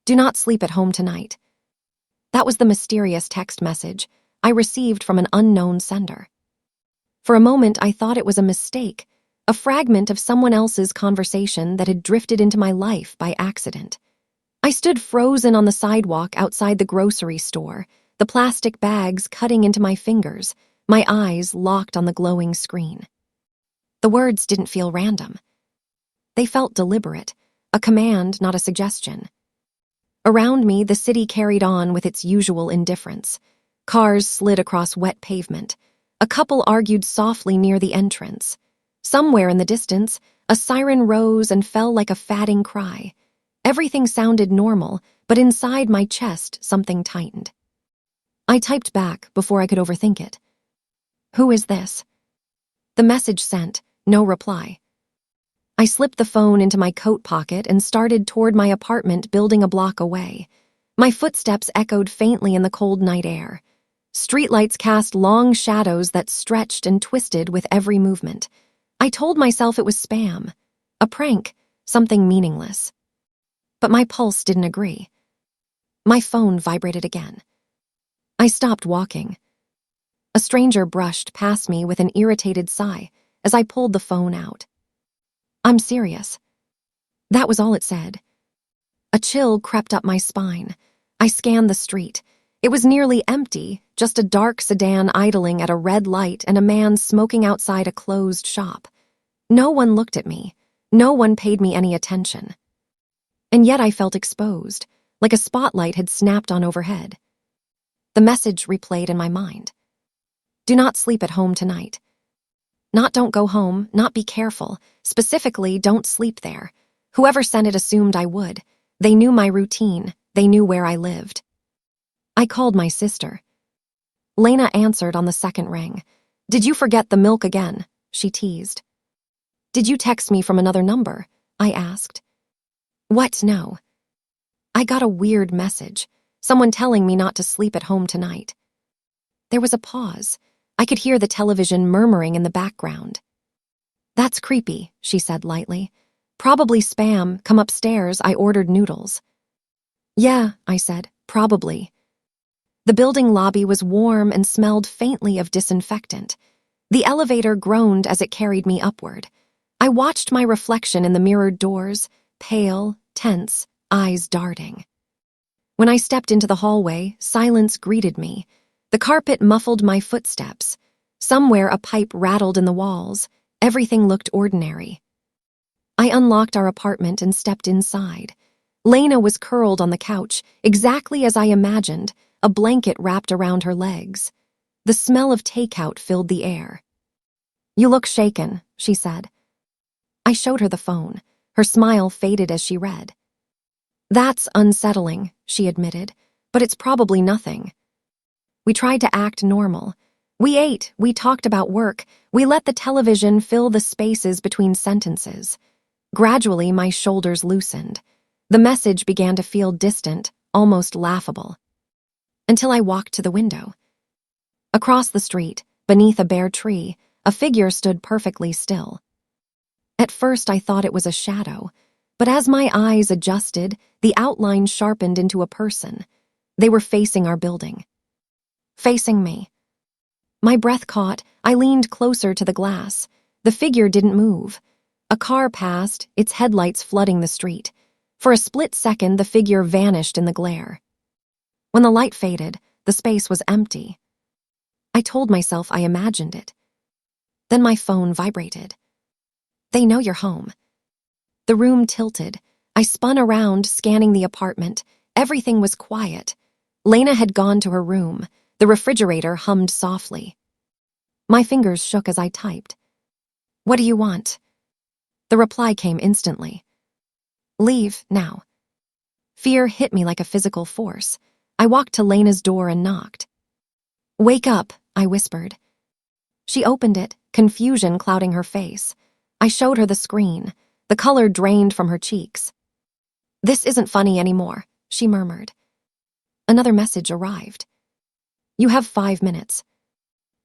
Do not sleep at home tonight. That was the mysterious text message I received from an unknown sender. For a moment, I thought it was a mistake, a fragment of someone else's conversation that had drifted into my life by accident. I stood frozen on the sidewalk outside the grocery store, the plastic bags cutting into my fingers, my eyes locked on the glowing screen. The words didn't feel random. They felt deliberate, a command, not a suggestion. Around me, the city carried on with its usual indifference. Cars slid across wet pavement. A couple argued softly near the entrance. Somewhere in the distance, a siren rose and fell like a fatting cry. Everything sounded normal, but inside my chest, something tightened. I typed back before I could overthink it. Who is this? The message sent, no reply. I slipped the phone into my coat pocket and started toward my apartment building a block away. My footsteps echoed faintly in the cold night air. Streetlights cast long shadows that stretched and twisted with every movement. I told myself it was spam, a prank, something meaningless. But my pulse didn't agree. My phone vibrated again. I stopped walking. A stranger brushed past me with an irritated sigh as I pulled the phone out. I'm serious. That was all it said. A chill crept up my spine. I scanned the street. It was nearly empty, just a dark sedan idling at a red light and a man smoking outside a closed shop. No one looked at me. No one paid me any attention. And yet I felt exposed, like a spotlight had snapped on overhead. The message replayed in my mind. Do not sleep at home tonight. Not don't go home, not be careful. Specifically, don't sleep there. Whoever sent it assumed I would. They knew my routine. They knew where I lived. I called my sister. Lena answered on the second ring. Did you forget the milk again? She teased. Did you text me from another number? I asked. What? No. I got a weird message. Someone telling me not to sleep at home tonight. There was a pause. I could hear the television murmuring in the background. That's creepy, she said lightly. Probably spam. Come upstairs. I ordered noodles. Yeah, I said, probably. The building lobby was warm and smelled faintly of disinfectant. The elevator groaned as it carried me upward. I watched my reflection in the mirrored doors, pale, tense, eyes darting. When I stepped into the hallway, silence greeted me. The carpet muffled my footsteps. Somewhere a pipe rattled in the walls. Everything looked ordinary. I unlocked our apartment and stepped inside. Lena was curled on the couch, exactly as I imagined, a blanket wrapped around her legs. The smell of takeout filled the air. You look shaken, she said. I showed her the phone. Her smile faded as she read. That's unsettling, she admitted, but it's probably nothing. We tried to act normal. We ate, we talked about work, we let the television fill the spaces between sentences. Gradually, my shoulders loosened. The message began to feel distant, almost laughable. Until I walked to the window. Across the street, beneath a bare tree, a figure stood perfectly still. At first, I thought it was a shadow, but as my eyes adjusted, the outline sharpened into a person. They were facing our building. Facing me. My breath caught. I leaned closer to the glass. The figure didn't move. A car passed, its headlights flooding the street. For a split second, the figure vanished in the glare. When the light faded, the space was empty. I told myself I imagined it. Then my phone vibrated. They know you're home. The room tilted. I spun around, scanning the apartment. Everything was quiet. Lena had gone to her room. The refrigerator hummed softly. My fingers shook as I typed. What do you want? The reply came instantly. Leave, now. Fear hit me like a physical force. I walked to Lena's door and knocked. Wake up, I whispered. She opened it, confusion clouding her face. I showed her the screen. The color drained from her cheeks. This isn't funny anymore, she murmured. Another message arrived. You have 5 minutes.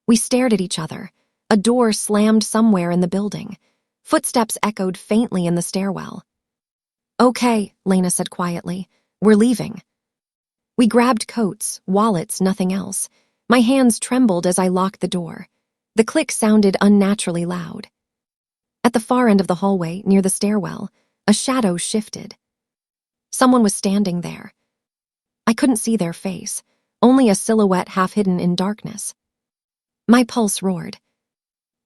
We stared at each other. A door slammed somewhere in the building. Footsteps echoed faintly in the stairwell. Okay, Lena said quietly, We're leaving." We grabbed coats, wallets, nothing else. My hands trembled as I locked the door. The click sounded unnaturally loud. At the far end of the hallway, near the stairwell, a shadow shifted. Someone was standing there. I couldn't see their face, only a silhouette half hidden in darkness. My pulse roared.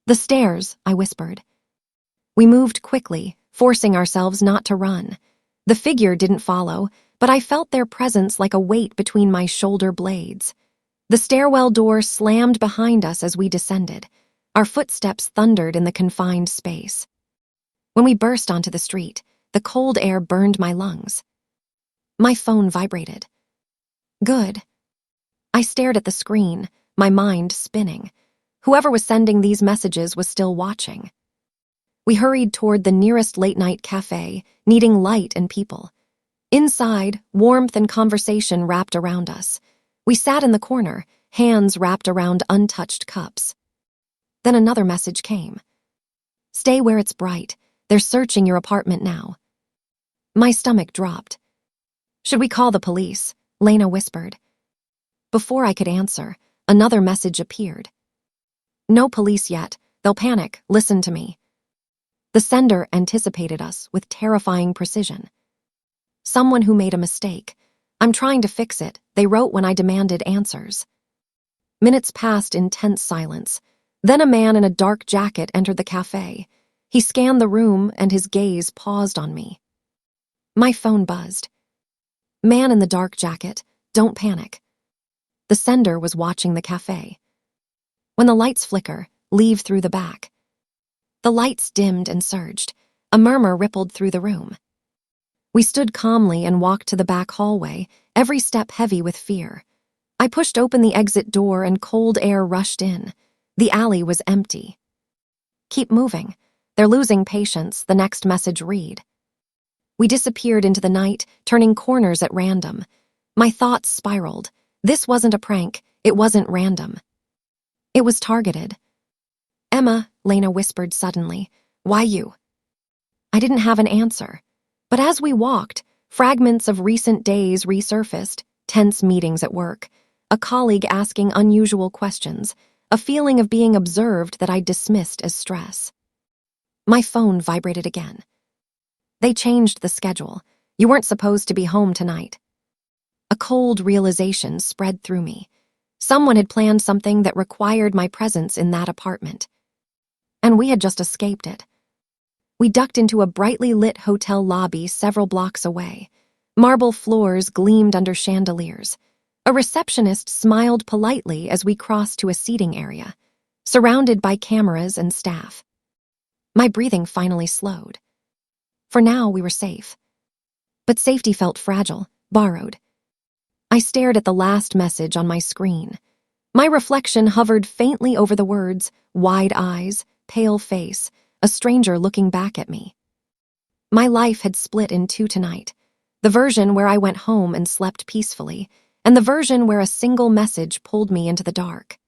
"The stairs," I whispered. We moved quickly, forcing ourselves not to run. The figure didn't follow, but I felt their presence like a weight between my shoulder blades. The stairwell door slammed behind us as we descended. Our footsteps thundered in the confined space. When we burst onto the street, the cold air burned my lungs. My phone vibrated. Good. I stared at the screen, my mind spinning. Whoever was sending these messages was still watching. We hurried toward the nearest late-night cafe, needing light and people. Inside, warmth and conversation wrapped around us. We sat in the corner, hands wrapped around untouched cups. Then another message came. "Stay where it's bright. They're searching your apartment now." My stomach dropped. "Should we call the police?" Lena whispered. Before I could answer, another message appeared. "No police yet. They'll panic. Listen to me." The sender anticipated us with terrifying precision. "Someone who made a mistake. I'm trying to fix it," they wrote when I demanded answers. Minutes passed in tense silence. Then a man in a dark jacket entered the cafe. He scanned the room and his gaze paused on me. My phone buzzed. "Man in the dark jacket, don't panic." The sender was watching the cafe. "When the lights flicker, leave through the back." The lights dimmed and surged. A murmur rippled through the room. We stood calmly and walked to the back hallway, every step heavy with fear. I pushed open the exit door and cold air rushed in. The alley was empty. "Keep moving. They're losing patience," the next message read. We disappeared into the night, turning corners at random. My thoughts spiraled. This wasn't a prank. It wasn't random. It was targeted. "Emma," Lena whispered suddenly. "Why you?" I didn't have an answer. But as we walked, fragments of recent days resurfaced, tense meetings at work, a colleague asking unusual questions, a feeling of being observed that I dismissed as stress. My phone vibrated again. "They changed the schedule. You weren't supposed to be home tonight." A cold realization spread through me. Someone had planned something that required my presence in that apartment. And we had just escaped it. We ducked into a brightly lit hotel lobby several blocks away. Marble floors gleamed under chandeliers. A receptionist smiled politely as we crossed to a seating area, surrounded by cameras and staff. My breathing finally slowed. For now, we were safe. But safety felt fragile, borrowed. I stared at the last message on my screen. My reflection hovered faintly over the words, wide eyes, pale face, a stranger looking back at me. My life had split in two tonight. The version where I went home and slept peacefully, and the version where a single message pulled me into the dark.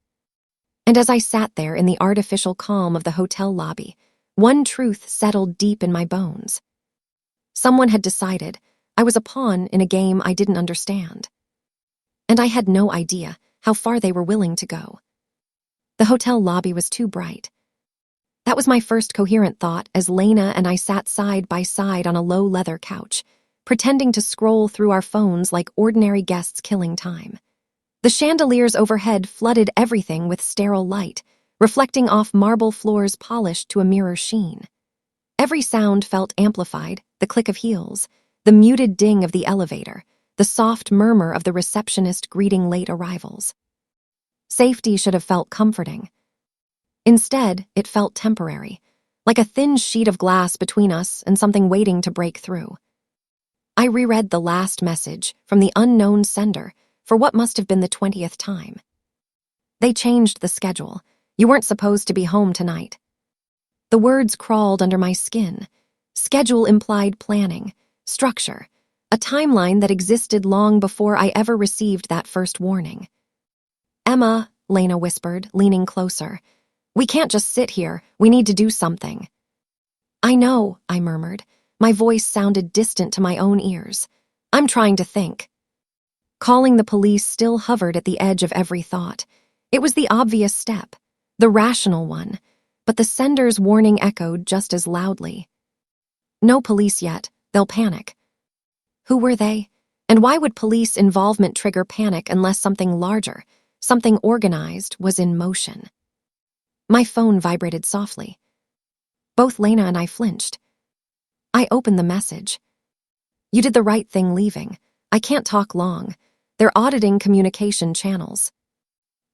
And as I sat there in the artificial calm of the hotel lobby, one truth settled deep in my bones. Someone had decided I was a pawn in a game I didn't understand. And I had no idea how far they were willing to go. The hotel lobby was too bright. That was my first coherent thought as Lena and I sat side by side on a low leather couch, pretending to scroll through our phones like ordinary guests killing time. The chandeliers overhead flooded everything with sterile light, reflecting off marble floors polished to a mirror sheen. Every sound felt amplified, the click of heels, the muted ding of the elevator, the soft murmur of the receptionist greeting late arrivals. Safety should have felt comforting. Instead, it felt temporary, like a thin sheet of glass between us and something waiting to break through. I reread the last message from the unknown sender for what must have been the 20th time. "They changed the schedule. You weren't supposed to be home tonight." The words crawled under my skin. Schedule implied planning, structure, a timeline that existed long before I ever received that first warning. "Emma," Lena whispered, leaning closer. "We can't just sit here. We need to do something." "I know," I murmured. My voice sounded distant to my own ears. I'm trying to think. Calling the police still hovered at the edge of every thought. It was the obvious step, the rational one, but the sender's warning echoed just as loudly. No police yet, they'll panic. Who were they? And why would police involvement trigger panic unless something larger, something organized, was in motion? My phone vibrated softly. Both Lena and I flinched. I opened the message. You did the right thing leaving. I can't talk long. They're auditing communication channels.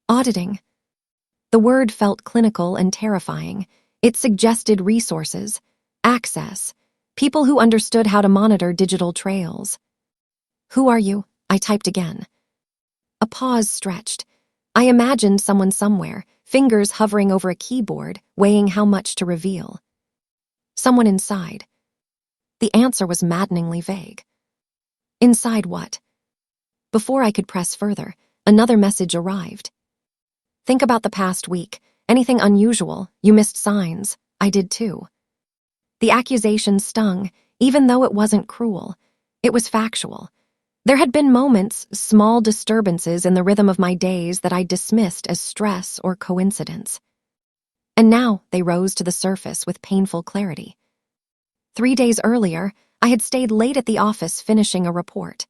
Auditing. The word felt clinical and terrifying. It suggested resources, access, people who understood how to monitor digital trails. Who are you? I typed again. A pause stretched. I imagined someone somewhere, fingers hovering over a keyboard, weighing how much to reveal. Someone inside. The answer was maddeningly vague. Inside what? Before I could press further, another message arrived. Think about the past week. Anything unusual? You missed signs. I did too. The accusation stung, even though it wasn't cruel. It was factual. There had been moments, small disturbances in the rhythm of my days that I dismissed as stress or coincidence. And now they rose to the surface with painful clarity. 3 days earlier, I had stayed late at the office finishing a report.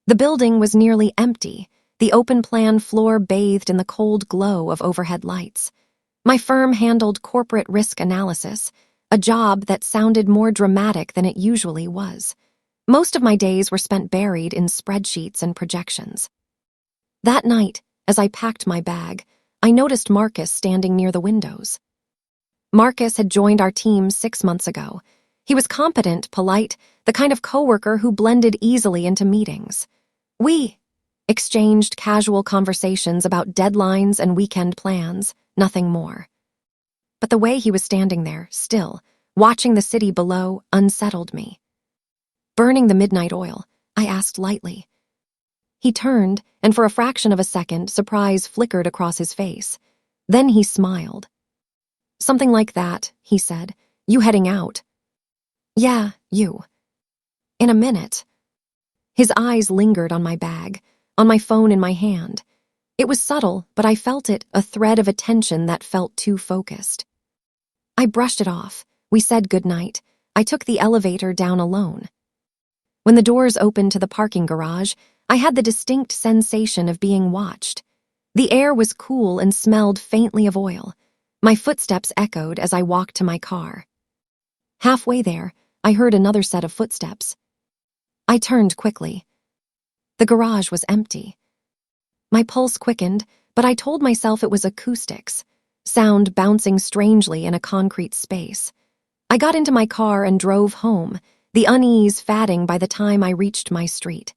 The building was nearly empty, the open-plan floor bathed in the cold glow of overhead lights. My firm handled corporate risk analysis, a job that sounded more dramatic than it usually was. Most of my days were spent buried in spreadsheets and projections. That night, as I packed my bag, I noticed Marcus standing near the windows. Marcus had joined our team 6 months ago. He was competent, polite, the kind of coworker who blended easily into meetings. We exchanged casual conversations about deadlines and weekend plans, nothing more. But the way he was standing there, still, watching the city below, unsettled me. Burning the midnight oil, I asked lightly. He turned, and for a fraction of a second, surprise flickered across his face. Then he smiled. Something like that, he said. You heading out? Yeah, you. In a minute. His eyes lingered on my bag, on my phone in my hand. It was subtle, but I felt it, a thread of attention that felt too focused. I brushed it off. We said goodnight. I took the elevator down alone. When the doors opened to the parking garage, I had the distinct sensation of being watched. The air was cool and smelled faintly of oil. My footsteps echoed as I walked to my car. Halfway there, I heard another set of footsteps. I turned quickly. The garage was empty. My pulse quickened, but I told myself it was acoustics, sound bouncing strangely in a concrete space. I got into my car and drove home, the unease fading by the time I reached my street.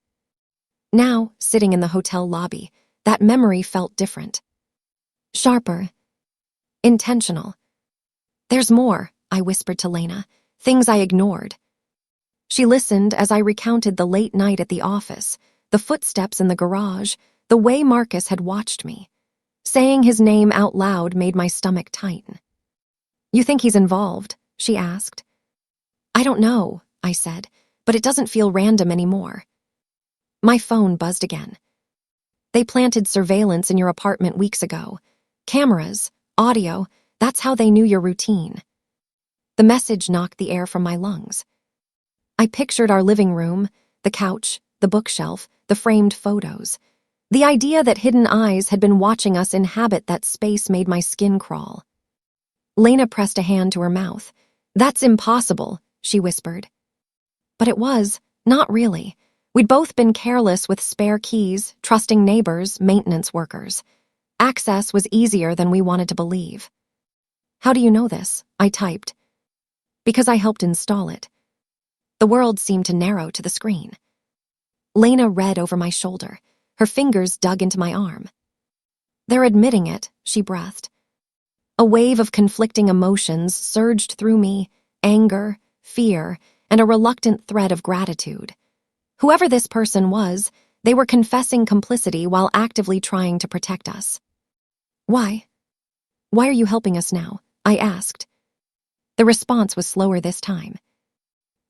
Now, sitting in the hotel lobby, that memory felt different. Sharper. Intentional. There's more, I whispered to Lena, things I ignored. She listened as I recounted the late night at the office, the footsteps in the garage, the way Marcus had watched me. Saying his name out loud made my stomach tighten. You think he's involved? She asked. I don't know, I said, but it doesn't feel random anymore. My phone buzzed again. They planted surveillance in your apartment weeks ago. Cameras, audio, that's how they knew your routine. The message knocked the air from my lungs. I pictured our living room, the couch, the bookshelf, the framed photos. The idea that hidden eyes had been watching us inhabit that space made my skin crawl. Lena pressed a hand to her mouth. That's impossible, she whispered. But it was, not really. We'd both been careless with spare keys, trusting neighbors, maintenance workers. Access was easier than we wanted to believe. How do you know this? I typed. Because I helped install it. The world seemed to narrow to the screen. Lena read over my shoulder. Her fingers dug into my arm. They're admitting it, she breathed. A wave of conflicting emotions surged through me, anger, fear, and a reluctant thread of gratitude. Whoever this person was, they were confessing complicity while actively trying to protect us. Why? Why are you helping us now? I asked. The response was slower this time.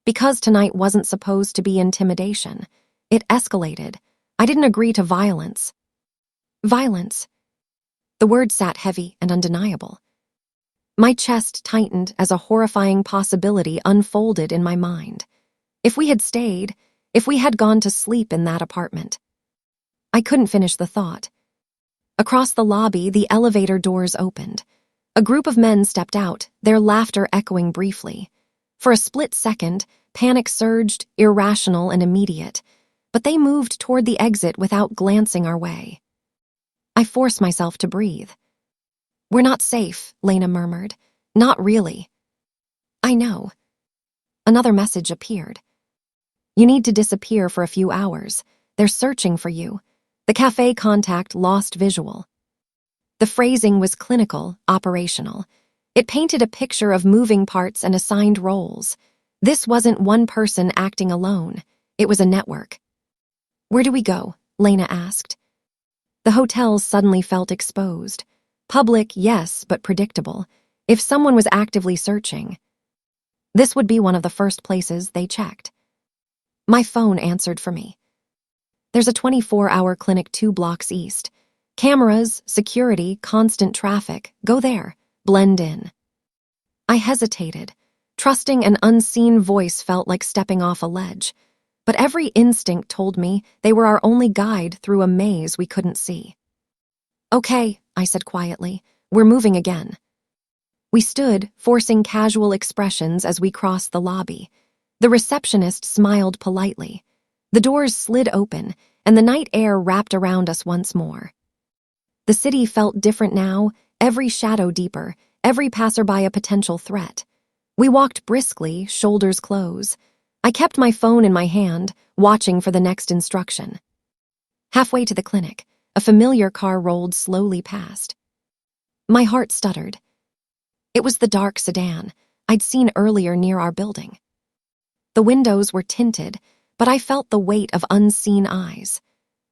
Because tonight wasn't supposed to be intimidation. It escalated. I didn't agree to violence. Violence. The word sat heavy and undeniable. My chest tightened as a horrifying possibility unfolded in my mind. If we had stayed, if we had gone to sleep in that apartment. I couldn't finish the thought. Across the lobby, the elevator doors opened. A group of men stepped out, their laughter echoing briefly. For a split second, panic surged, irrational and immediate, but they moved toward the exit without glancing our way. I forced myself to breathe. "We're not safe," Lena murmured. "Not really." "I know." Another message appeared. "You need to disappear for a few hours. They're searching for you." The cafe contact lost visual. The phrasing was clinical, operational. It painted a picture of moving parts and assigned roles. This wasn't one person acting alone. It was a network. "Where do we go?" Lena asked. The hotel suddenly felt exposed. Public, yes, but predictable. If someone was actively searching, this would be one of the first places they checked. My phone answered for me. "There's a 24-hour clinic 2 blocks east. Cameras, security, constant traffic. Go there. Blend in." I hesitated. Trusting an unseen voice felt like stepping off a ledge. But every instinct told me they were our only guide through a maze we couldn't see. "Okay," I said quietly. "We're moving again." We stood, forcing casual expressions as we crossed the lobby. The receptionist smiled politely. The doors slid open, and the night air wrapped around us once more. The city felt different now, every shadow deeper, every passerby a potential threat. We walked briskly, shoulders close. I kept my phone in my hand, watching for the next instruction. Halfway to the clinic, a familiar car rolled slowly past. My heart stuttered. It was the dark sedan I'd seen earlier near our building. The windows were tinted, but I felt the weight of unseen eyes.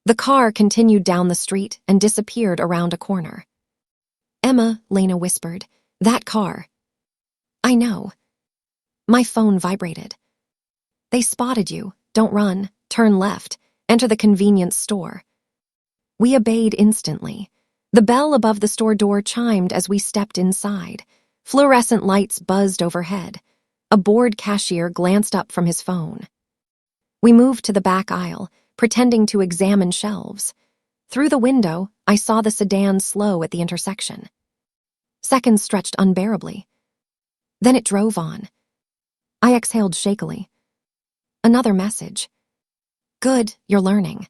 The car continued down the street and disappeared around a corner. "Emma," Lena whispered, "that car." "I know." My phone vibrated. "They spotted you. Don't run. Turn left. Enter the convenience store." We obeyed instantly. The bell above the store door chimed as we stepped inside. Fluorescent lights buzzed overhead. A bored cashier glanced up from his phone. We moved to the back aisle, pretending to examine shelves. Through the window, I saw the sedan slow at the intersection. Seconds stretched unbearably. Then it drove on. I exhaled shakily. Another message. "Good, you're learning."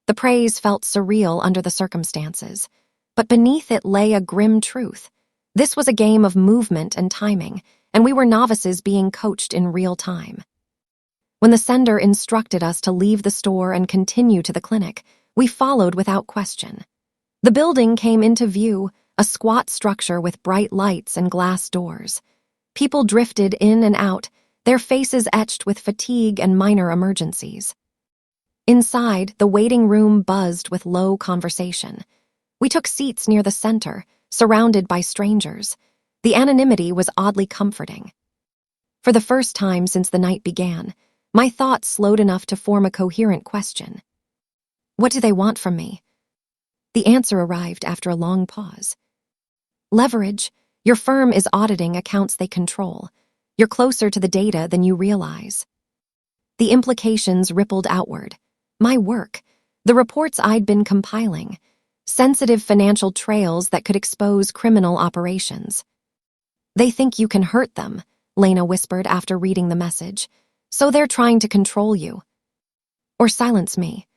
The praise felt surreal under the circumstances, but beneath it lay a grim truth. This was a game of movement and timing, and we were novices being coached in real time. When the sender instructed us to leave the store and continue to the clinic, we followed without question. The building came into view, a squat structure with bright lights and glass doors. People drifted in and out, their faces etched with fatigue and minor emergencies. Inside, the waiting room buzzed with low conversation. We took seats near the center, surrounded by strangers. The anonymity was oddly comforting. For the first time since the night began, my thoughts slowed enough to form a coherent question. What do they want from me? The answer arrived after a long pause. Leverage. Your firm is auditing accounts they control. You're closer to the data than you realize. The implications rippled outward. My work, the reports I'd been compiling, sensitive financial trails that could expose criminal operations. They think you can hurt them, Lena whispered after reading the message. So they're trying to control you. Or silence me.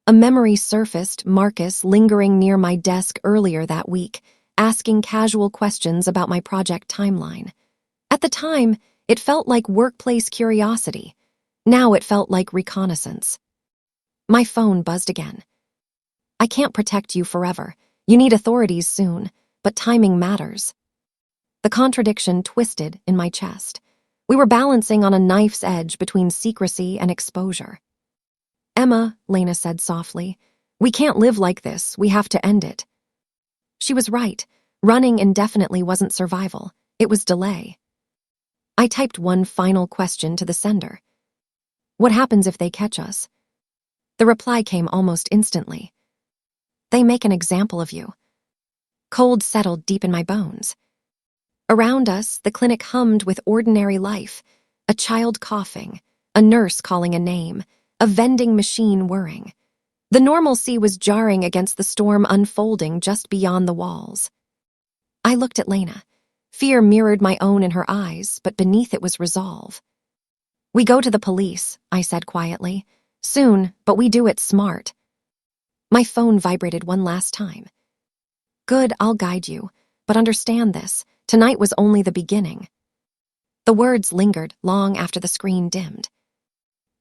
A memory surfaced, Marcus lingering near my desk earlier that week, asking casual questions about my project timeline. At the time, it felt like workplace curiosity. Now it felt like reconnaissance. My phone buzzed again. I can't protect you forever. You need authorities soon, but timing matters. The contradiction twisted in my chest. We were balancing on a knife's edge between secrecy and exposure. Emma, Lena said softly, we can't live like this. We have to end it. She was right. Running indefinitely wasn't survival. It was delay. I typed one final question to the sender. What happens if they catch us? The reply came almost instantly. They make an example of you. Cold settled deep in my bones. Around us, the clinic hummed with ordinary life, a child coughing, a nurse calling a name, a vending machine whirring. The normalcy was jarring against the storm unfolding just beyond the walls. I looked at Lena. Fear mirrored my own in her eyes, but beneath it was resolve. We go to the police, I said quietly. Soon, but we do it smart. My phone vibrated one last time. Good, I'll guide you, but understand this, tonight was only the beginning. The words lingered long after the screen dimmed.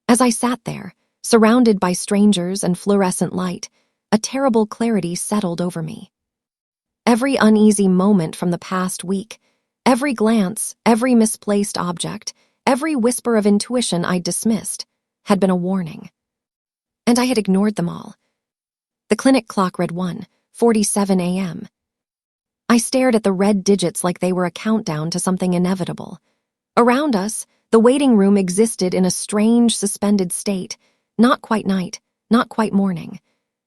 As I sat there, surrounded by strangers and fluorescent light, a terrible clarity settled over me. Every uneasy moment from the past week, every glance, every misplaced object, every whisper of intuition I'd dismissed, had been a warning. And I had ignored them all. The clinic clock read 1:47 a.m. I stared at the red digits like they were a countdown to something inevitable. Around us, the waiting room existed in a strange, suspended state, not quite night, not quite morning.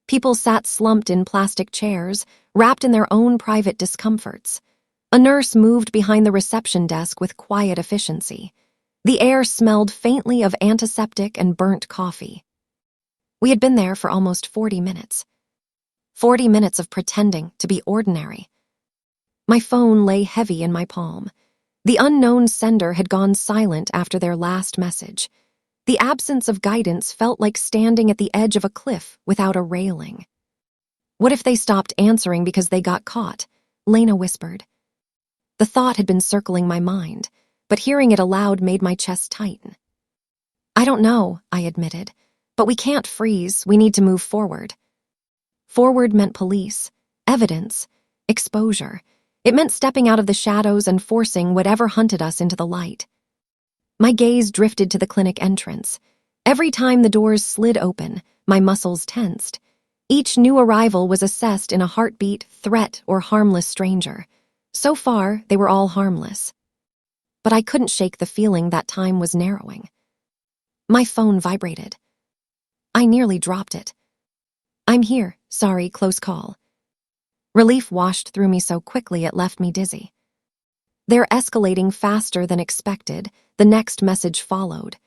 People sat slumped in plastic chairs, wrapped in their own private discomforts. A nurse moved behind the reception desk with quiet efficiency. The air smelled faintly of antiseptic and burnt coffee. We had been there for almost 40 minutes. 40 minutes of pretending to be ordinary. My phone lay heavy in my palm. The unknown sender had gone silent after their last message. The absence of guidance felt like standing at the edge of a cliff without a railing. What if they stopped answering because they got caught? Lena whispered. The thought had been circling my mind, but hearing it aloud made my chest tighten. I don't know, I admitted, but we can't freeze, we need to move forward. Forward meant police, evidence, exposure. It meant stepping out of the shadows and forcing whatever hunted us into the light. My gaze drifted to the clinic entrance. Every time the doors slid open, my muscles tensed. Each new arrival was assessed in a heartbeat, threat, or harmless stranger. So far, they were all harmless. But I couldn't shake the feeling that time was narrowing. My phone vibrated. I nearly dropped it. I'm here, sorry, close call. Relief washed through me so quickly it left me dizzy. They're escalating faster than expected. The next message followed.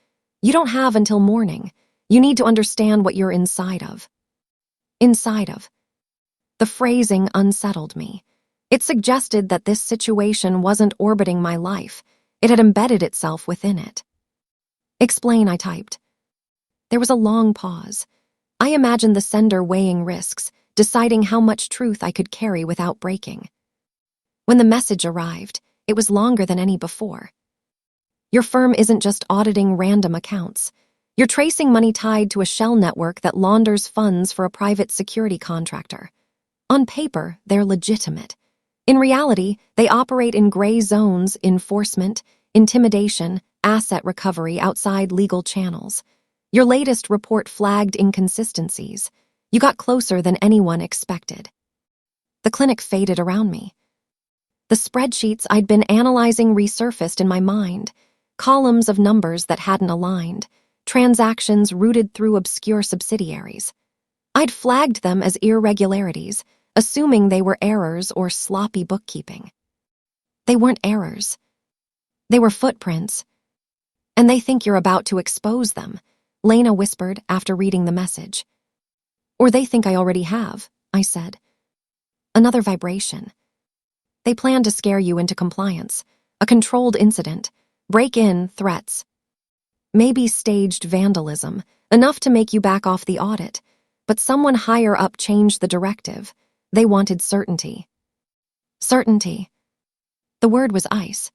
You don't have until morning. You need to understand what you're inside of. Inside of. The phrasing unsettled me. It suggested that this situation wasn't orbiting my life. It had embedded itself within it. Explain, I typed. There was a long pause. I imagined the sender weighing risks, deciding how much truth I could carry without breaking. When the message arrived, it was longer than any before. Your firm isn't just auditing random accounts. You're tracing money tied to a shell network that launders funds for a private security contractor. On paper, they're legitimate. In reality, they operate in gray zones, enforcement, intimidation, asset recovery outside legal channels. Your latest report flagged inconsistencies. You got closer than anyone expected. The clinic faded around me. The spreadsheets I'd been analyzing resurfaced in my mind, columns of numbers that hadn't aligned, transactions rooted through obscure subsidiaries. I'd flagged them as irregularities, assuming they were errors or sloppy bookkeeping. They weren't errors. They were footprints. And they think you're about to expose them, Lena whispered after reading the message. Or they think I already have, I said. Another vibration. They plan to scare you into compliance, a controlled incident, break-in threats. Maybe staged vandalism, enough to make you back off the audit, but someone higher up changed the directive. They wanted certainty. Certainty. The word was ice.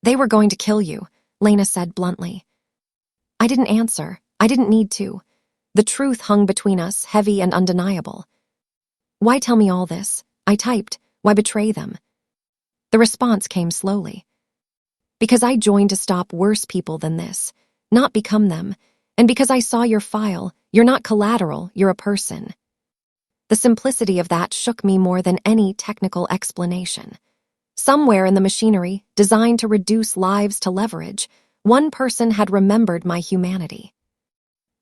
They were going to kill you, Lena said bluntly. I didn't answer. I didn't need to. The truth hung between us, heavy and undeniable. Why tell me all this? I typed. Why betray them? The response came slowly. Because I joined to stop worse people than this, not become them, and because I saw your file, you're not collateral, you're a person. The simplicity of that shook me more than any technical explanation. Somewhere in the machinery, designed to reduce lives to leverage, one person had remembered my humanity.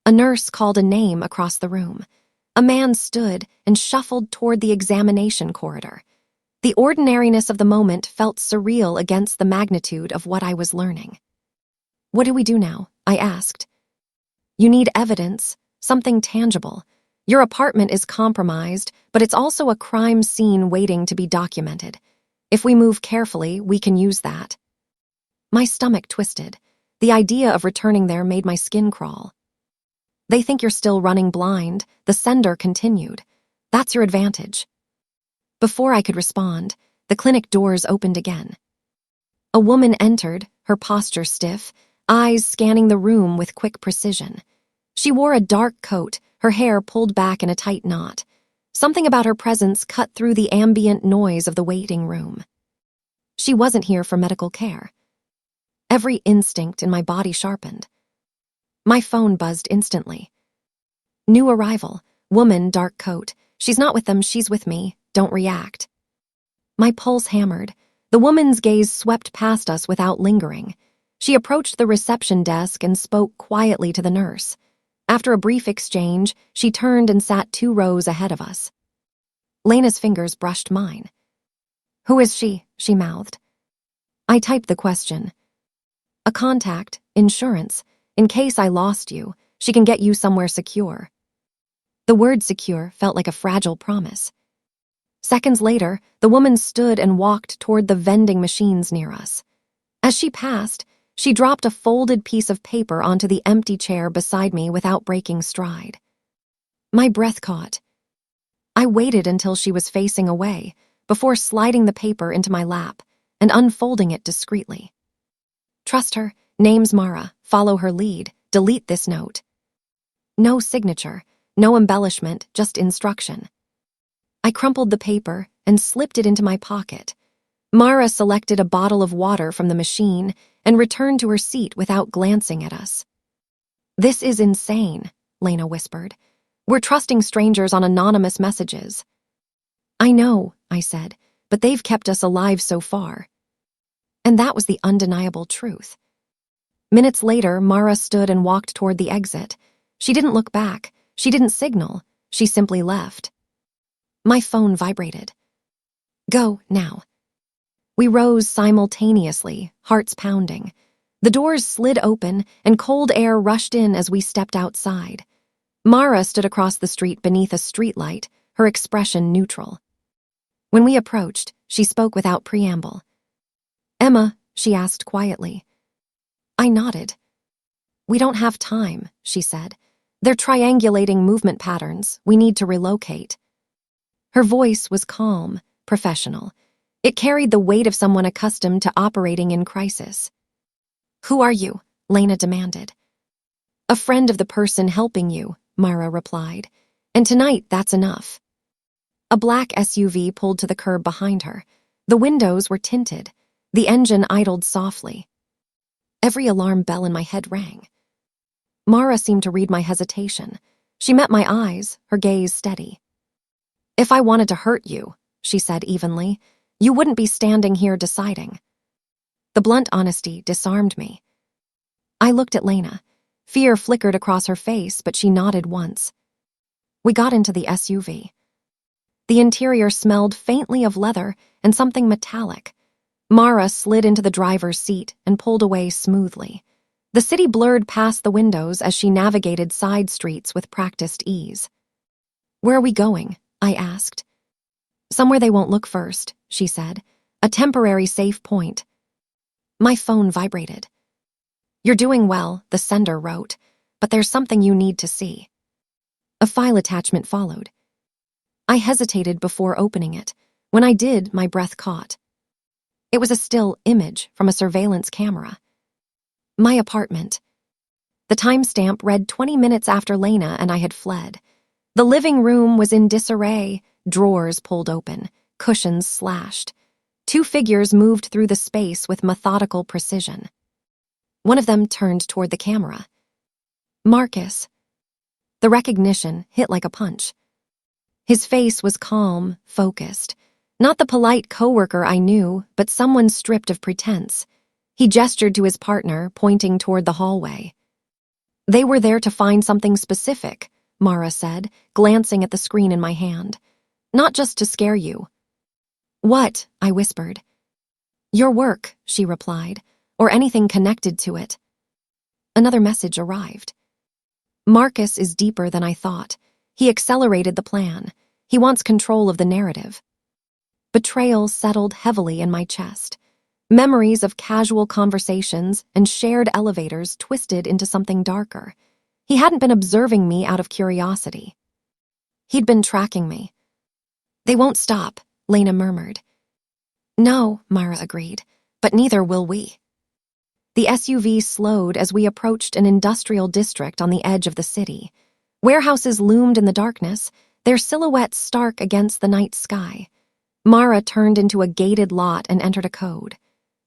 A nurse called a name across the room. A man stood and shuffled toward the examination corridor. The ordinariness of the moment felt surreal against the magnitude of what I was learning. "What do we do now?" I asked. "You need evidence, something tangible. Your apartment is compromised, but it's also a crime scene waiting to be documented. If we move carefully, we can use that." My stomach twisted. The idea of returning there made my skin crawl. "They think you're still running blind," the sender continued. "That's your advantage." Before I could respond, the clinic doors opened again. A woman entered, her posture stiff, eyes scanning the room with quick precision. She wore a dark coat, her hair pulled back in a tight knot. Something about her presence cut through the ambient noise of the waiting room. She wasn't here for medical care. Every instinct in my body sharpened. My phone buzzed instantly. "New arrival. Woman, dark coat. She's not with them, she's with me. Don't react." My pulse hammered. The woman's gaze swept past us without lingering. She approached the reception desk and spoke quietly to the nurse. After a brief exchange, she turned and sat 2 rows ahead of us. Lena's fingers brushed mine. "Who is she?" she mouthed. I typed the question. "A contact, insurance. In case I lost you, she can get you somewhere secure." The word secure felt like a fragile promise. Seconds later, the woman stood and walked toward the vending machines near us. As she passed, she dropped a folded piece of paper onto the empty chair beside me without breaking stride. My breath caught. I waited until she was facing away, before sliding the paper into my lap and unfolding it discreetly. "Trust her. Name's Mara. Follow her lead. Delete this note." No signature, no embellishment, just instruction. I crumpled the paper and slipped it into my pocket. Mara selected a bottle of water from the machine and returned to her seat without glancing at us. "This is insane," Lena whispered. "We're trusting strangers on anonymous messages." "I know," I said, "but they've kept us alive so far." And that was the undeniable truth. Minutes later, Mara stood and walked toward the exit. She didn't look back. She didn't signal. She simply left. My phone vibrated. "Go, now." We rose simultaneously, hearts pounding. The doors slid open, and cold air rushed in as we stepped outside. Mara stood across the street beneath a streetlight, her expression neutral. When we approached, she spoke without preamble. "Emma," she asked quietly. I nodded. "We don't have time," she said. "They're triangulating movement patterns. We need to relocate." Her voice was calm, professional. It carried the weight of someone accustomed to operating in crisis. "Who are you?" Lena demanded. "A friend of the person helping you," Mara replied. "And tonight, that's enough." A black SUV pulled to the curb behind her. The windows were tinted. The engine idled softly. Every alarm bell in my head rang. Mara seemed to read my hesitation. She met my eyes, her gaze steady. "If I wanted to hurt you," she said evenly, "you wouldn't be standing here deciding." The blunt honesty disarmed me. I looked at Lena. Fear flickered across her face, but she nodded once. We got into the SUV. The interior smelled faintly of leather and something metallic. Mara slid into the driver's seat and pulled away smoothly. The city blurred past the windows as she navigated side streets with practiced ease. "Where are we going?" I asked. "Somewhere they won't look first," she said. "A temporary safe point." My phone vibrated. "You're doing well," the sender wrote, "but there's something you need to see." A file attachment followed. I hesitated before opening it. When I did, my breath caught. It was a still image from a surveillance camera. My apartment. The timestamp read 20 minutes after Lena and I had fled. The living room was in disarray, drawers pulled open, cushions slashed. 2 figures moved through the space with methodical precision. One of them turned toward the camera. Marcus. The recognition hit like a punch. His face was calm, focused. Not the polite coworker I knew, but someone stripped of pretense. He gestured to his partner, pointing toward the hallway. They were there to find something specific, Mara said, glancing at the screen in my hand. Not just to scare you. What? I whispered. Your work, she replied, or anything connected to it. Another message arrived. Marcus is deeper than I thought. He accelerated the plan. He wants control of the narrative. Betrayal settled heavily in my chest. Memories of casual conversations and shared elevators twisted into something darker. He hadn't been observing me out of curiosity. He'd been tracking me. They won't stop, Lena murmured. No, Mara agreed, but neither will we. The SUV slowed as we approached an industrial district on the edge of the city. Warehouses loomed in the darkness, their silhouettes stark against the night sky. Mara turned into a gated lot and entered a code.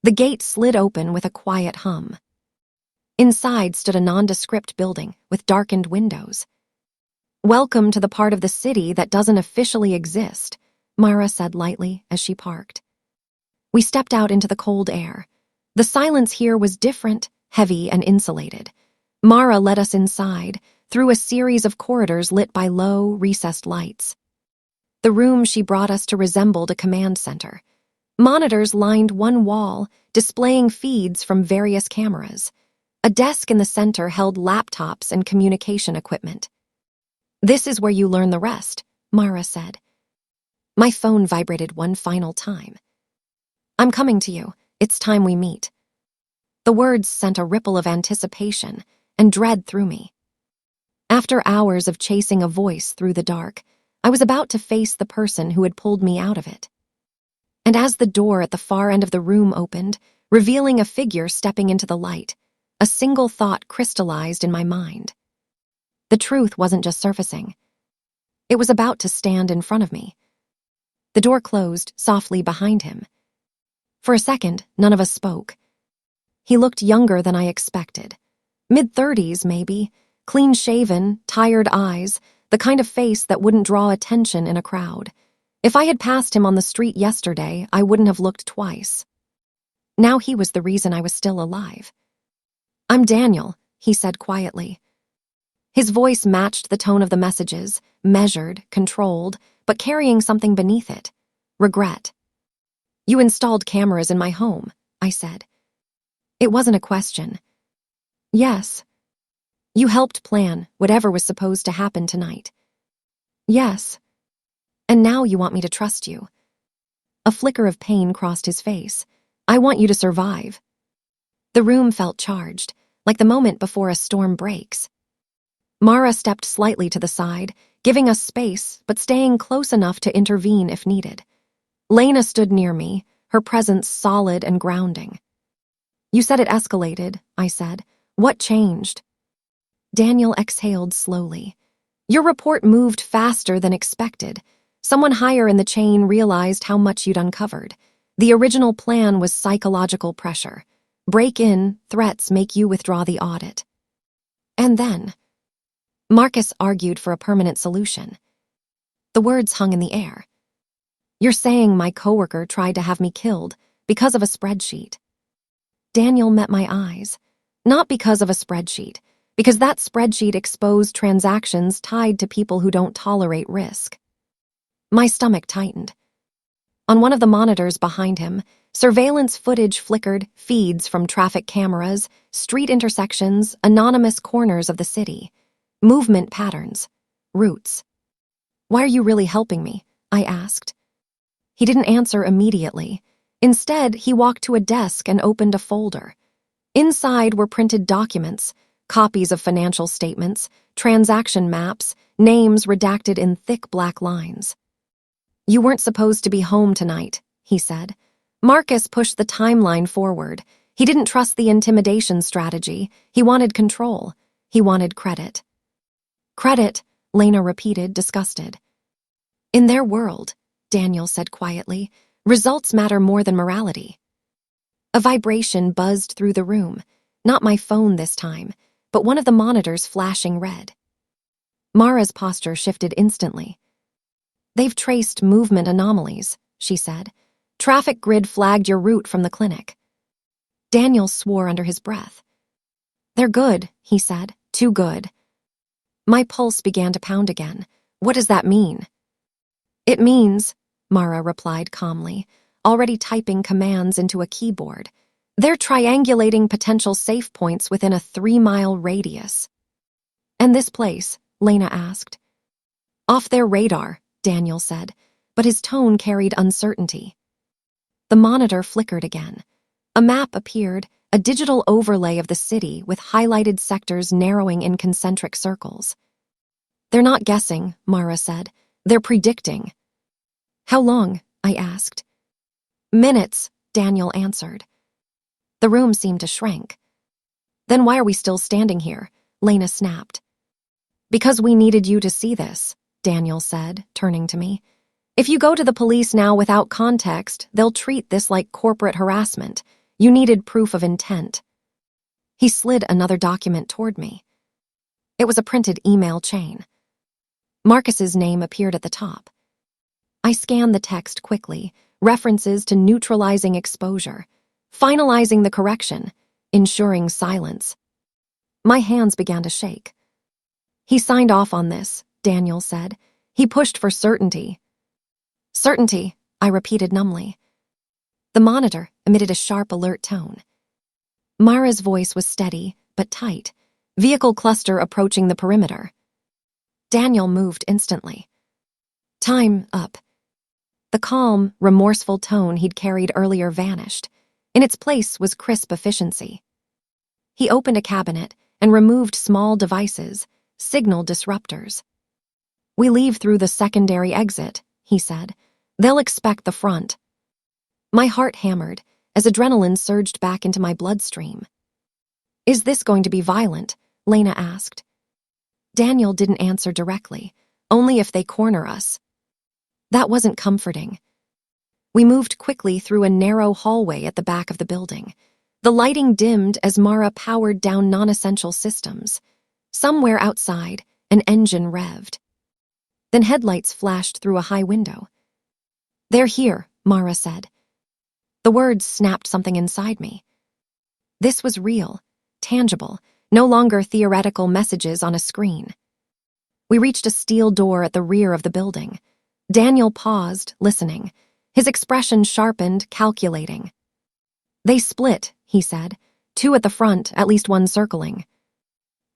The gate slid open with a quiet hum. Inside stood a nondescript building with darkened windows. Welcome to the part of the city that doesn't officially exist, Mara said lightly as she parked. We stepped out into the cold air. The silence here was different, heavy, and insulated. Mara led us inside, through a series of corridors lit by low, recessed lights. The room she brought us to resembled a command center. Monitors lined one wall, displaying feeds from various cameras. A desk in the center held laptops and communication equipment. This is where you learn the rest, Mara said. My phone vibrated one final time. I'm coming to you. It's time we meet. The words sent a ripple of anticipation and dread through me. After hours of chasing a voice through the dark, I was about to face the person who had pulled me out of it. And as the door at the far end of the room opened, revealing a figure stepping into the light, a single thought crystallized in my mind. The truth wasn't just surfacing. It was about to stand in front of me. The door closed softly behind him. For a second, none of us spoke. He looked younger than I expected. Mid-30s, maybe, clean-shaven, tired eyes, the kind of face that wouldn't draw attention in a crowd. If I had passed him on the street yesterday, I wouldn't have looked twice. Now he was the reason I was still alive. I'm Daniel, he said quietly. His voice matched the tone of the messages, measured, controlled, but carrying something beneath it. Regret. You installed cameras in my home, I said. It wasn't a question. Yes. You helped plan whatever was supposed to happen tonight. Yes. And now you want me to trust you. A flicker of pain crossed his face. I want you to survive. The room felt charged, like the moment before a storm breaks. Mara stepped slightly to the side, giving us space, but staying close enough to intervene if needed. Lena stood near me, her presence solid and grounding. You said it escalated, I said. What changed? Daniel exhaled slowly. Your report moved faster than expected. Someone higher in the chain realized how much you'd uncovered. The original plan was psychological pressure. Break in, threats make you withdraw the audit. And then, Marcus argued for a permanent solution. The words hung in the air. You're saying my coworker tried to have me killed because of a spreadsheet. Daniel met my eyes. Not because of a spreadsheet, because that spreadsheet exposed transactions tied to people who don't tolerate risk. My stomach tightened. On one of the monitors behind him, surveillance footage flickered, feeds from traffic cameras, street intersections, anonymous corners of the city, movement patterns, routes. Why are you really helping me? I asked. He didn't answer immediately. Instead, he walked to a desk and opened a folder. Inside were printed documents, copies of financial statements, transaction maps, names redacted in thick black lines. You weren't supposed to be home tonight, he said. Marcus pushed the timeline forward. He didn't trust the intimidation strategy. He wanted control. He wanted credit. Credit, Lena repeated, disgusted. In their world, Daniel said quietly, results matter more than morality. A vibration buzzed through the room, not my phone this time, but one of the monitors flashing red. Mara's posture shifted instantly. They've traced movement anomalies, she said. Traffic grid flagged your route from the clinic. Daniel swore under his breath. They're good, he said, Too good. My pulse began to pound again. What does that mean? It means, Mara replied calmly, already typing commands into a keyboard. They're triangulating potential safe points within a 3-mile radius. And this place? Lena asked. Off their radar, Daniel said, but his tone carried uncertainty. The monitor flickered again. A map appeared, a digital overlay of the city with highlighted sectors narrowing in concentric circles. They're not guessing, Mara said. They're predicting. How long? I asked. Minutes, Daniel answered. The room seemed to shrink. Then why are we still standing here? Lena snapped. Because we needed you to see this, Daniel said, turning to me. If you go to the police now without context, they'll treat this like corporate harassment. You needed proof of intent. He slid another document toward me. It was a printed email chain. Marcus's name appeared at the top. I scanned the text quickly, references to neutralizing exposure, finalizing the correction, ensuring silence. My hands began to shake. He signed off on this, Daniel said. He pushed for certainty. Certainty, I repeated numbly. The monitor emitted a sharp alert tone. Mara's voice was steady, but tight. Vehicle cluster approaching the perimeter. Daniel moved instantly. Time up. The calm, remorseful tone he'd carried earlier vanished. In its place was crisp efficiency. He opened a cabinet and removed small devices, signal disruptors. We leave through the secondary exit, he said. They'll expect the front. My heart hammered as adrenaline surged back into my bloodstream. Is this going to be violent? Lena asked. Daniel didn't answer directly, only if they corner us. That wasn't comforting. We moved quickly through a narrow hallway at the back of the building. The lighting dimmed as Mara powered down non-essential systems. Somewhere outside, an engine revved. Then headlights flashed through a high window. They're here, Mara said. The words snapped something inside me. This was real, tangible, no longer theoretical messages on a screen. We reached a steel door at the rear of the building. Daniel paused, listening. His expression sharpened, calculating. They split, he said. 2 at the front, at least 1 circling.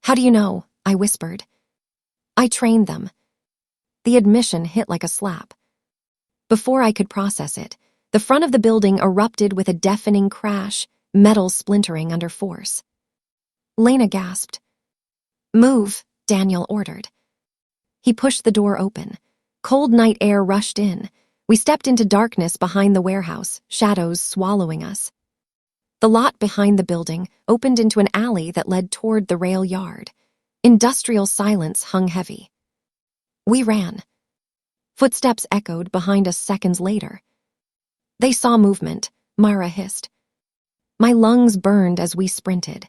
How do you know? I whispered. I trained them. The admission hit like a slap. Before I could process it, the front of the building erupted with a deafening crash, metal splintering under force. Lena gasped. Move, Daniel ordered. He pushed the door open. Cold night air rushed in. We stepped into darkness behind the warehouse, shadows swallowing us. The lot behind the building opened into an alley that led toward the rail yard. Industrial silence hung heavy. We ran. Footsteps echoed behind us seconds later. They saw movement, Mara hissed. My lungs burned as we sprinted.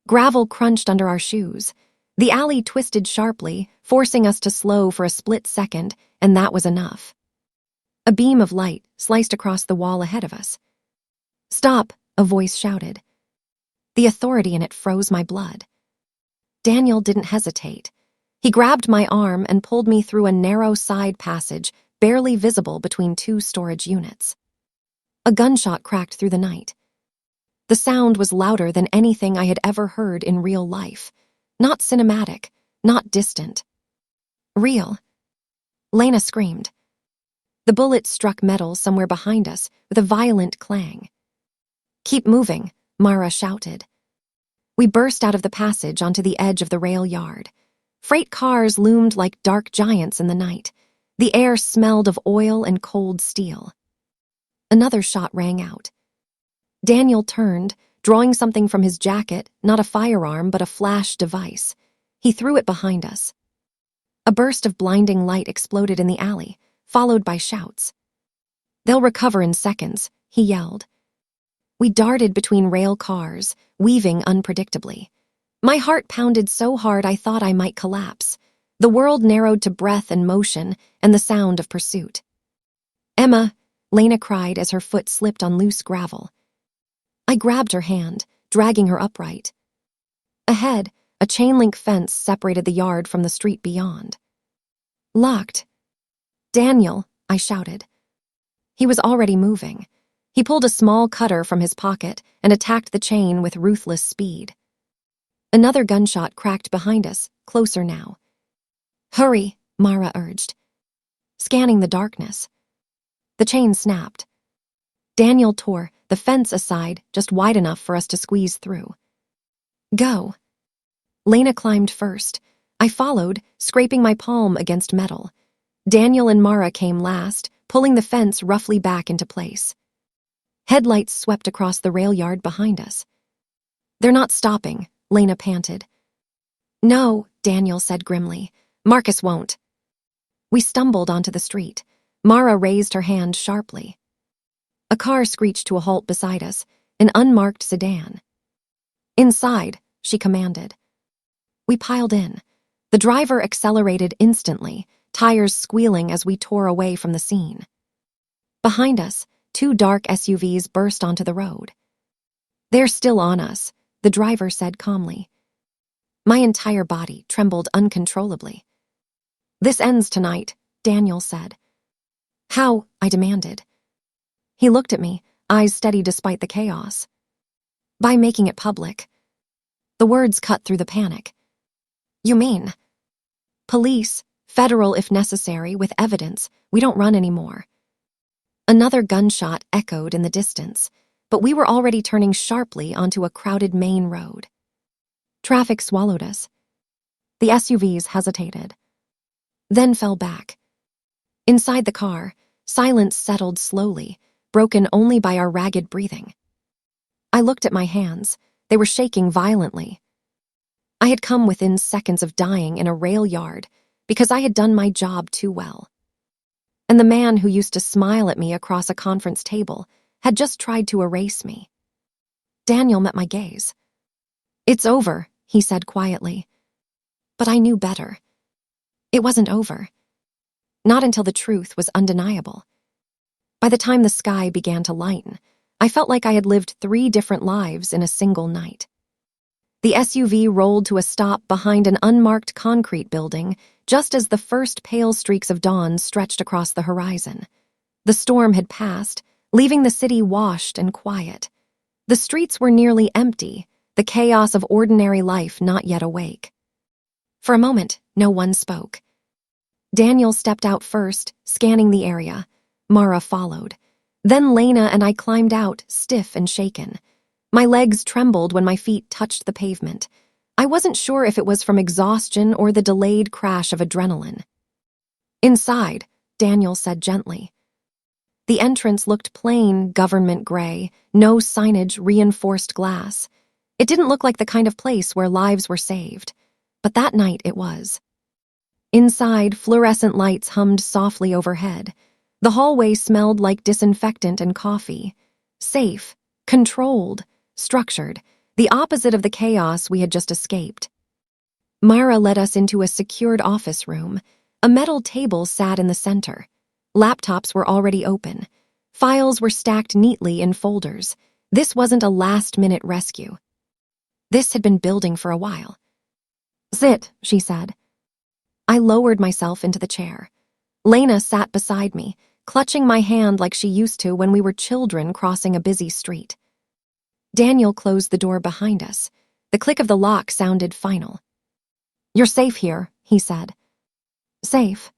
Gravel crunched under our shoes. The alley twisted sharply, forcing us to slow for a split second, and that was enough. A beam of light sliced across the wall ahead of us. Stop, a voice shouted. The authority in it froze my blood. Daniel didn't hesitate. He grabbed my arm and pulled me through a narrow side passage, barely visible between 2 storage units. A gunshot cracked through the night. The sound was louder than anything I had ever heard in real life. Not cinematic, not distant. Real. Lena screamed. The bullet struck metal somewhere behind us with a violent clang. Keep moving, Mara shouted. We burst out of the passage onto the edge of the rail yard. Freight cars loomed like dark giants in the night. The air smelled of oil and cold steel. Another shot rang out. Daniel turned, drawing something from his jacket, not a firearm but a flash device. He threw it behind us. A burst of blinding light exploded in the alley, followed by shouts. They'll recover in seconds, he yelled. We darted between rail cars, weaving unpredictably. My heart pounded so hard I thought I might collapse. The world narrowed to breath and motion and the sound of pursuit. Emma, Lena cried as her foot slipped on loose gravel. I grabbed her hand, dragging her upright. Ahead, A chain-link fence separated the yard from the street beyond. Locked. "Daniel," I shouted. He was already moving. He pulled a small cutter from his pocket and attacked the chain with ruthless speed. Another gunshot cracked behind us, closer now. "Hurry," Mara urged. Scanning the darkness. The chain snapped. Daniel tore the fence aside just wide enough for us to squeeze through. "Go." Lena climbed first. I followed, scraping my palm against metal. Daniel and Mara came last, pulling the fence roughly back into place. Headlights swept across the rail yard behind us. "They're not stopping," Lena panted. "No," Daniel said grimly. "Marcus won't." We stumbled onto the street. Mara raised her hand sharply. A car screeched to a halt beside us, an unmarked sedan. "Inside," she commanded. We piled in. The driver accelerated instantly, tires squealing as we tore away from the scene. Behind us, 2 dark SUVs burst onto the road. "They're still on us," the driver said calmly. My entire body trembled uncontrollably. "This ends tonight," Daniel said. "How?" I demanded. He looked at me, eyes steady despite the chaos. "By making it public." The words cut through the panic. "You mean?" "Police, federal if necessary, with evidence. We don't run anymore." Another gunshot echoed in the distance, but we were already turning sharply onto a crowded main road. Traffic swallowed us. The SUVs hesitated, then fell back. Inside the car, silence settled slowly, broken only by our ragged breathing. I looked at my hands. They were shaking violently. I had come within seconds of dying in a rail yard because I had done my job too well. And the man who used to smile at me across a conference table had just tried to erase me. Daniel met my gaze. "It's over," he said quietly. But I knew better. It wasn't over. Not until the truth was undeniable. By the time the sky began to lighten, I felt like I had lived 3 different lives in a single night. The SUV rolled to a stop behind an unmarked concrete building just as the first pale streaks of dawn stretched across the horizon. The storm had passed, leaving the city washed and quiet. The streets were nearly empty, the chaos of ordinary life not yet awake. For a moment, no one spoke. Daniel stepped out first, scanning the area. Mara followed. Then Lena and I climbed out, stiff and shaken. My legs trembled when my feet touched the pavement. I wasn't sure if it was from exhaustion or the delayed crash of adrenaline. "Inside," Daniel said gently. The entrance looked plain, government gray, no signage, reinforced glass. It didn't look like the kind of place where lives were saved. But that night it was. Inside, fluorescent lights hummed softly overhead. The hallway smelled like disinfectant and coffee. Safe, controlled, structured, the opposite of the chaos we had just escaped. Mara led us into a secured office room. A metal table sat in the center. Laptops were already open. Files were stacked neatly in folders. This wasn't a last-minute rescue. This had been building for a while. "Sit," she said. I lowered myself into the chair. Lena sat beside me, clutching my hand like she used to when we were children crossing a busy street. Daniel closed the door behind us. The click of the lock sounded final. "You're safe here," he said. Safe.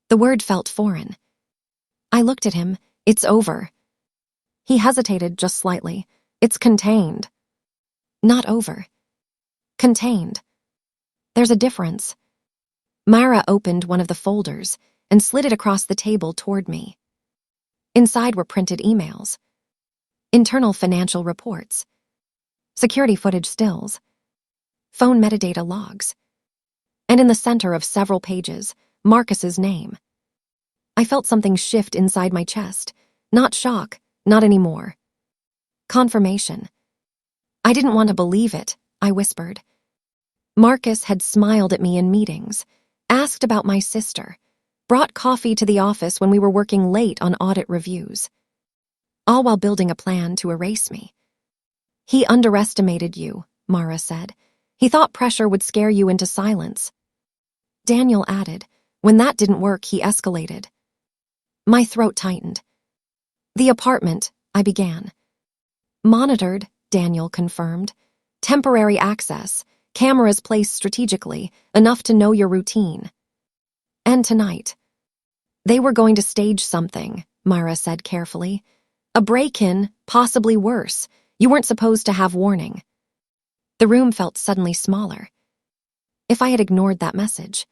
The word felt foreign. I looked at him. "It's over." He hesitated just slightly. "It's contained." Not over. Contained. There's a difference. Mara opened one of the folders and slid it across the table toward me. Inside were printed emails, internal financial reports, security footage stills, phone metadata logs, and in the center of several pages, Marcus's name. I felt something shift inside my chest. Not shock, not anymore. Confirmation. I didn't want to believe it, I whispered. Marcus had smiled at me in meetings, asked about my sister, brought coffee to the office when we were working late on audit reviews, all while building a plan to erase me. "He underestimated you," Mara said. He thought pressure would scare you into silence. Daniel added. When that didn't work, he escalated. My throat tightened. The apartment, I began. Monitored, Daniel confirmed. Temporary access, cameras placed strategically, enough to know your routine. And tonight. They were going to stage something, Myra said carefully. A break-in, possibly worse. You weren't supposed to have warning. The room felt suddenly smaller. If I had ignored that message.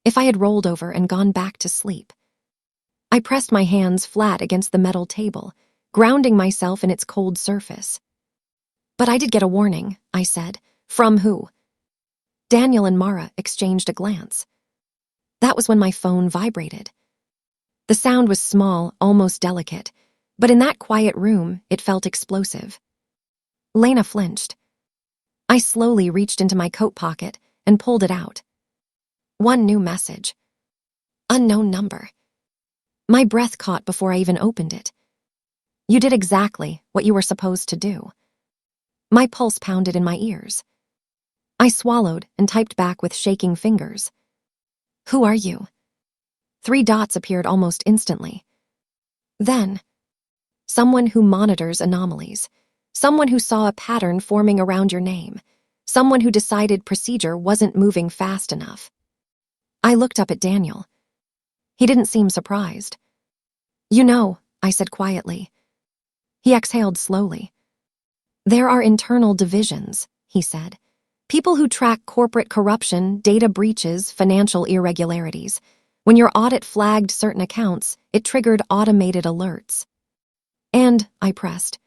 If I had rolled over and gone back to sleep. I pressed my hands flat against the metal table, grounding myself in its cold surface. But I did get a warning, I said. From who? Daniel and Mara exchanged a glance. That was when my phone vibrated. The sound was small, almost delicate, but in that quiet room, it felt explosive. Lena flinched. I slowly reached into my coat pocket and pulled it out. One new message. Unknown number. My breath caught before I even opened it. You did exactly what you were supposed to do. My pulse pounded in my ears. I swallowed and typed back with shaking fingers. Who are you? 3 dots appeared almost instantly. Then, someone who monitors anomalies. Someone who saw a pattern forming around your name. Someone who decided procedure wasn't moving fast enough. I looked up at Daniel. He didn't seem surprised. You know, I said quietly. He exhaled slowly. There are internal divisions, he said. People who track corporate corruption, data breaches, financial irregularities. When your audit flagged certain accounts, it triggered automated alerts. And, I pressed.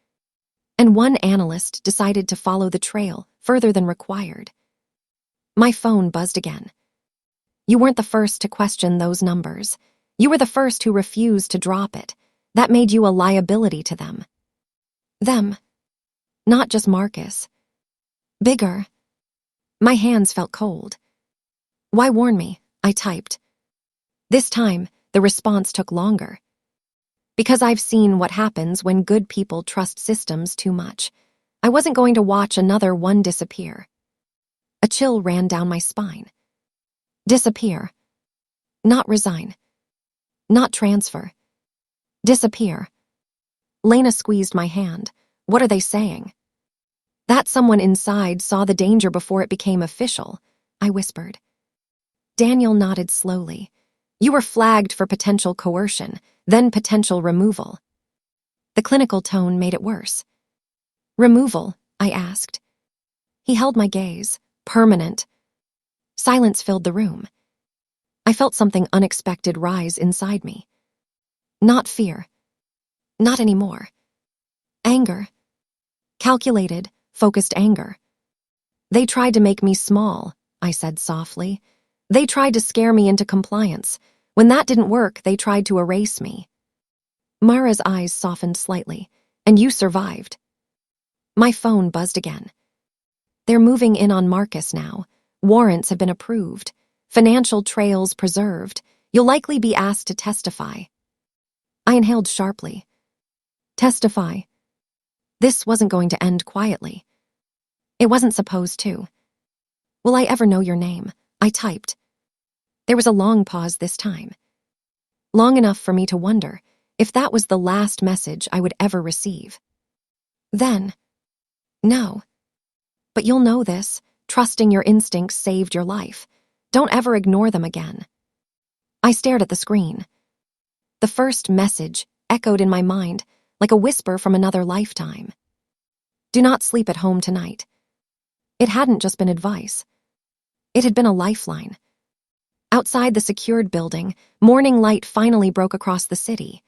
And one analyst decided to follow the trail further than required. My phone buzzed again. You weren't the first to question those numbers. You were the first who refused to drop it. That made you a liability to them. Them. Not just Marcus. Bigger. My hands felt cold. Why warn me? I typed. This time, the response took longer. Because I've seen what happens when good people trust systems too much. I wasn't going to watch another one disappear. A chill ran down my spine. Disappear. Not resign. Not transfer. Disappear. Lena squeezed my hand. What are they saying? That someone inside saw the danger before it became official, I whispered. Daniel nodded slowly. You were flagged for potential coercion, then potential removal. The clinical tone made it worse. Removal? I asked. He held my gaze. Permanent. Silence filled the room. I felt something unexpected rise inside me. Not fear. Not anymore. Anger. Calculated, focused anger. They tried to make me small, I said softly. They tried to scare me into compliance. When that didn't work, they tried to erase me. Mara's eyes softened slightly. And you survived. My phone buzzed again. They're moving in on Marcus now. Warrants have been approved. Financial trails preserved. You'll likely be asked to testify. I inhaled sharply. Testify. This wasn't going to end quietly. It wasn't supposed to. Will I ever know your name? I typed. There was a long pause this time. Long enough for me to wonder if that was the last message I would ever receive. Then, no. But you'll know this. Trusting your instincts saved your life. Don't ever ignore them again. I stared at the screen. The first message echoed in my mind like a whisper from another lifetime. Do not sleep at home tonight. It hadn't just been advice. It had been a lifeline. Outside the secured building, morning light finally broke across the city.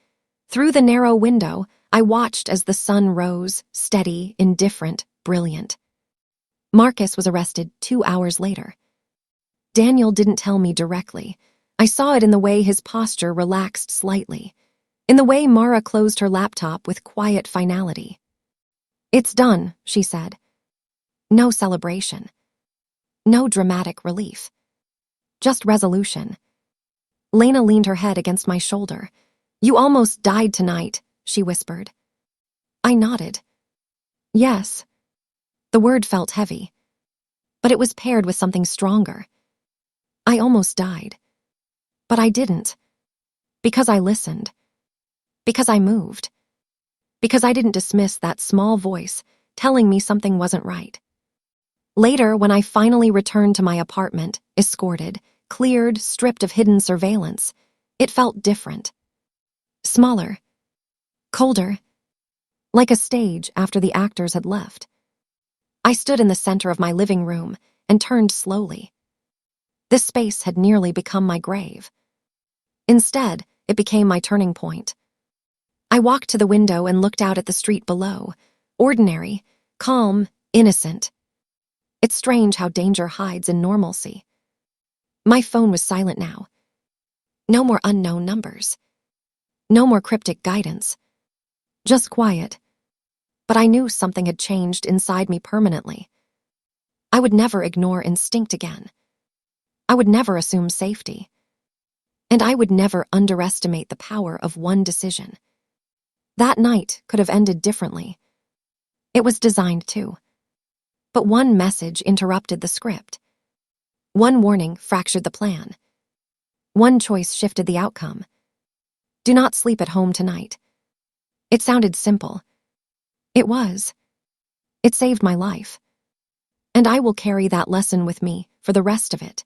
Through the narrow window, I watched as the sun rose, steady, indifferent, brilliant. Marcus was arrested 2 hours later. Daniel didn't tell me directly. I saw it in the way his posture relaxed slightly, in the way Mara closed her laptop with quiet finality. It's done, she said. No celebration. No dramatic relief. Just resolution. Lena leaned her head against my shoulder. You almost died tonight, she whispered. I nodded. Yes. The word felt heavy. but it was paired with something stronger. I almost died. But I didn't. Because I listened. Because I moved. Because I didn't dismiss that small voice telling me something wasn't right. Later, when I finally returned to my apartment, escorted, cleared, stripped of hidden surveillance, it felt different. Smaller. Colder. Like a stage after the actors had left. I stood in the center of my living room and turned slowly. This space had nearly become my grave. Instead, it became my turning point. I walked to the window and looked out at the street below. Ordinary, calm, innocent. It's strange how danger hides in normalcy. My phone was silent now. No more unknown numbers. No more cryptic guidance. Just quiet. But I knew something had changed inside me permanently. I would never ignore instinct again. I would never assume safety. And I would never underestimate the power of one decision. That night could have ended differently. It was designed to. But one message interrupted the script. One warning fractured the plan. One choice shifted the outcome. Do not sleep at home tonight. It sounded simple. It was. It saved my life. And I will carry that lesson with me for the rest of it.